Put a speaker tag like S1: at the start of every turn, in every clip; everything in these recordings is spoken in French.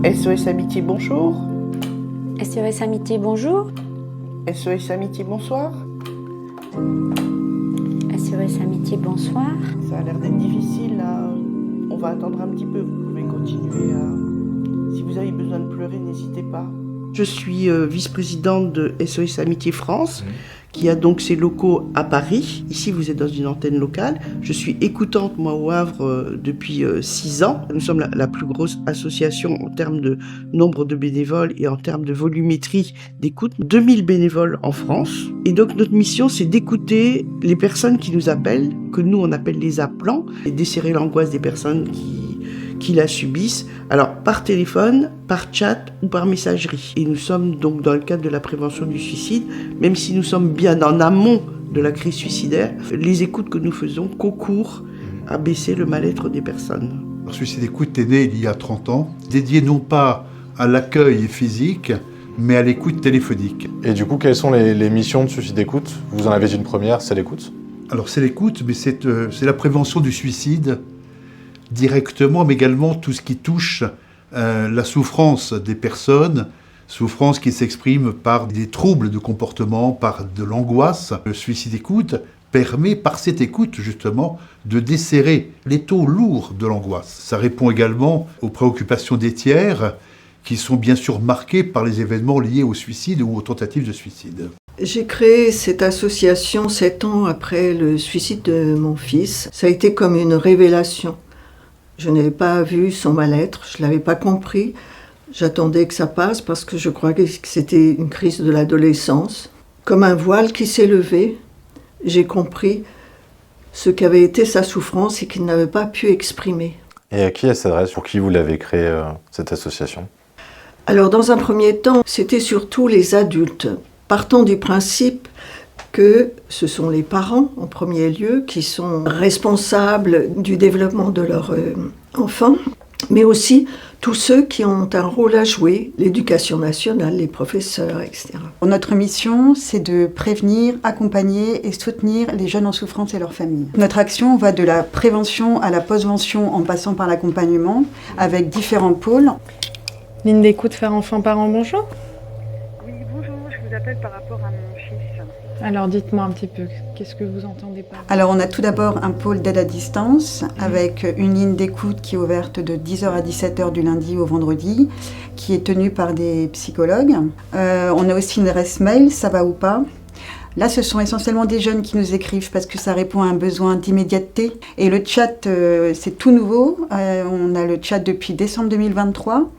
S1: SOS Amitié, bonjour.
S2: SOS Amitié, bonjour.
S1: SOS Amitié, bonsoir.
S2: SOS Amitié, bonsoir.
S1: Ça a l'air d'être difficile là. On va attendre un petit peu. Vous pouvez continuer à... Si vous avez besoin de pleurer, n'hésitez pas. Je suis vice-présidente de SOS Amitié France, qui a donc ses locaux à Paris. Ici, vous êtes dans une antenne locale. Je suis écoutante, moi, au Havre, depuis 6 ans. Nous sommes la plus grosse association en termes de nombre de bénévoles et en termes de volumétrie d'écoute. 2000 bénévoles en France. Et donc, notre mission, c'est d'écouter les personnes qui nous appellent, que nous, on appelle les appelants, et desserrer l'angoisse des personnes qui la subissent, alors par téléphone, par chat ou par messagerie. Et nous sommes donc dans le cadre de la prévention du suicide, même si nous sommes bien en amont de la crise suicidaire, les écoutes que nous faisons concourent à baisser le mal-être des personnes.
S3: Suicide Écoute est né il y a 30 ans, dédié non pas à l'accueil physique, mais à l'écoute téléphonique.
S4: Et du coup, quelles sont les missions de Suicide Écoute ? Vous en avez une première, c'est l'écoute.
S3: Alors c'est l'écoute, mais c'est la prévention du suicide, directement, mais également tout ce qui touche la souffrance des personnes, souffrance qui s'exprime par des troubles de comportement, par de l'angoisse. Le Suicide Écoute permet, par cette écoute justement, de desserrer l'étau lourd de l'angoisse. Ça répond également aux préoccupations des tiers, qui sont bien sûr marquées par les événements liés au suicide ou aux tentatives de suicide.
S5: J'ai créé cette association 7 ans après le suicide de mon fils. Ça a été comme une révélation. Je n'avais pas vu son mal-être, je ne l'avais pas compris. J'attendais que ça passe parce que je crois que c'était une crise de l'adolescence. Comme un voile qui s'est levé, j'ai compris ce qu'avait été sa souffrance et qu'il n'avait pas pu exprimer.
S4: Et à qui elle s'adresse ? Pour qui vous l'avez créée, cette association ?
S5: Alors, dans un premier temps, c'était surtout les adultes, partant du principe que ce sont les parents, en premier lieu, qui sont responsables du développement de leur enfant, mais aussi tous ceux qui ont un rôle à jouer, l'éducation nationale, les professeurs, etc.
S6: Notre mission, c'est de prévenir, accompagner et soutenir les jeunes en souffrance et leurs familles. Notre action va de la prévention à la postvention en passant par l'accompagnement, avec différents pôles.
S7: Ligne d'écoute Faire Enfant Parents, bonjour.
S8: Oui, bonjour, je vous appelle par rapport à mon fils.
S7: Alors dites-moi un petit peu, qu'est-ce que vous entendez par là ?
S6: Alors on a tout d'abord un pôle d'aide à distance avec une ligne d'écoute qui est ouverte de 10h à 17h du lundi au vendredi, qui est tenue par des psychologues. On a aussi une adresse mail, ça va ou pas. Là, ce sont essentiellement des jeunes qui nous écrivent parce que ça répond à un besoin d'immédiateté. Et le chat, c'est tout nouveau. On a le chat depuis décembre 2023.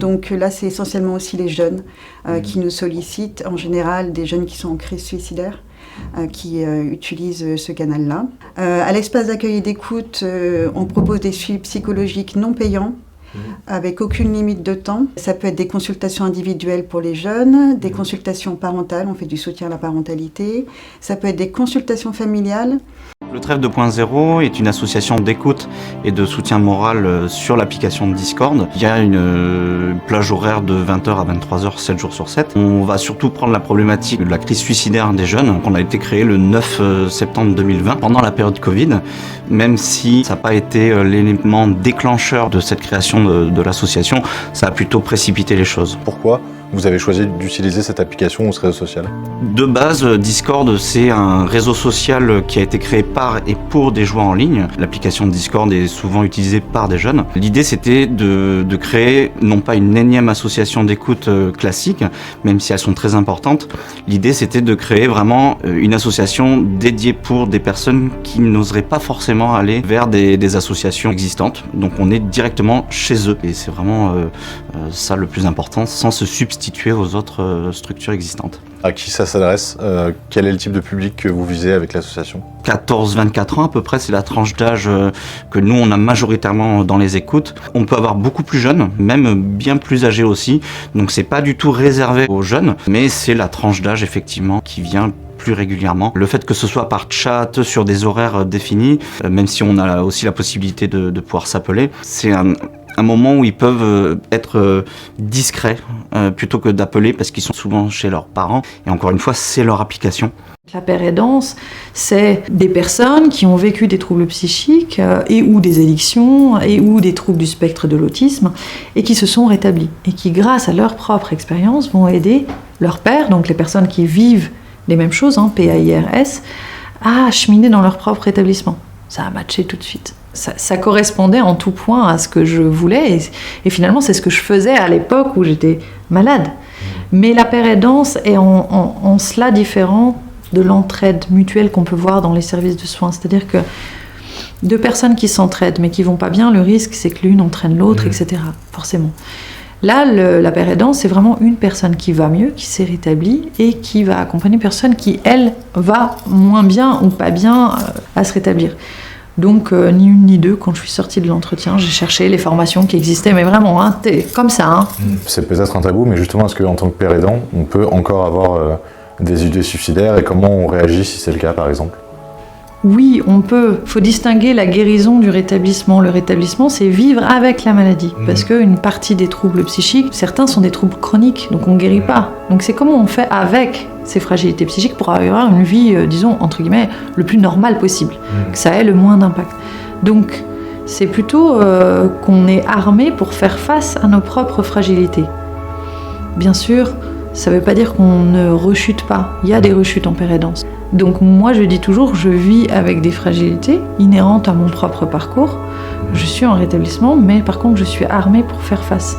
S6: Donc là, c'est essentiellement aussi les jeunes qui nous sollicitent, en général des jeunes qui sont en crise suicidaire, qui utilisent ce canal-là. À l'espace d'accueil et d'écoute, on propose des suivis psychologiques non payants, avec aucune limite de temps. Ça peut être des consultations individuelles pour les jeunes, des consultations parentales, on fait du soutien à la parentalité. Ça peut être des consultations familiales.
S9: Le Trèfle 2.0 est une association d'écoute et de soutien moral sur l'application de Discord. Il y a une plage horaire de 20h à 23h, 7 jours sur 7. On va surtout prendre la problématique de la crise suicidaire des jeunes. On a été créé le 9 septembre 2020, pendant la période Covid, même si ça n'a pas été l'élément déclencheur de cette création de l'association, ça a plutôt précipité les choses.
S4: Pourquoi vous avez choisi d'utiliser cette application ou ce réseau social ?
S9: De base, Discord, c'est un réseau social qui a été créé par et pour des joueurs en ligne. L'application Discord est souvent utilisée par des jeunes. L'idée, c'était de créer non pas une énième association d'écoute classique, même si elles sont très importantes. L'idée, c'était de créer vraiment une association dédiée pour des personnes qui n'oseraient pas forcément aller vers des associations existantes. Donc on est directement chez eux. Et c'est vraiment ça le plus important, sans se substituer aux autres structures existantes.
S4: À qui ça s'adresse ? Quel est le type de public que vous visez avec l'association ?
S9: 14-24 ans à peu près, c'est la tranche d'âge que nous on a majoritairement dans les écoutes. On peut avoir beaucoup plus jeunes, même bien plus âgés aussi, donc c'est pas du tout réservé aux jeunes, mais c'est la tranche d'âge effectivement qui vient plus régulièrement. Le fait que ce soit par chat, sur des horaires définis, même si on a aussi la possibilité de pouvoir s'appeler, c'est un moment où ils peuvent être discrets plutôt que d'appeler parce qu'ils sont souvent chez leurs parents. Et encore une fois, c'est leur application.
S10: La pérédance, c'est des personnes qui ont vécu des troubles psychiques et ou des addictions et ou des troubles du spectre de l'autisme et qui se sont rétablis et qui, grâce à leur propre expérience, vont aider leur père, donc les personnes qui vivent les mêmes choses, PAIRS, à cheminer dans leur propre rétablissement. Ça a matché tout de suite. Ça correspondait en tout point à ce que je voulais et finalement c'est ce que je faisais à l'époque où j'étais malade. Mais la pérédance est en cela différente de l'entraide mutuelle qu'on peut voir dans les services de soins. C'est-à-dire que deux personnes qui s'entraident mais qui vont pas bien, le risque c'est que l'une entraîne l'autre, etc. Forcément. Là, la pérédance, c'est vraiment une personne qui va mieux, qui s'est rétablie et qui va accompagner une personne qui, elle, va moins bien ou pas bien à se rétablir. Donc, ni une ni deux, quand je suis sortie de l'entretien, j'ai cherché les formations qui existaient, mais vraiment, comme ça.
S4: C'est peut-être un tabou, mais justement, est-ce qu'en tant que père aidant, on peut encore avoir des idées suicidaires et comment on réagit si c'est le cas, par exemple ?
S10: Oui, on peut. Il faut distinguer la guérison du rétablissement. Le rétablissement, c'est vivre avec la maladie. Parce qu'une partie des troubles psychiques, certains sont des troubles chroniques, donc on ne guérit pas. Donc c'est comment on fait avec ces fragilités psychiques pour avoir une vie, disons, entre guillemets, le plus normale possible. Que ça ait le moins d'impact. Donc c'est plutôt qu'on est armé pour faire face à nos propres fragilités. Bien sûr, ça ne veut pas dire qu'on ne rechute pas. Il y a des rechutes en pérédance. Donc moi je dis toujours, je vis avec des fragilités inhérentes à mon propre parcours. Je suis en rétablissement, mais par contre je suis armée pour faire face.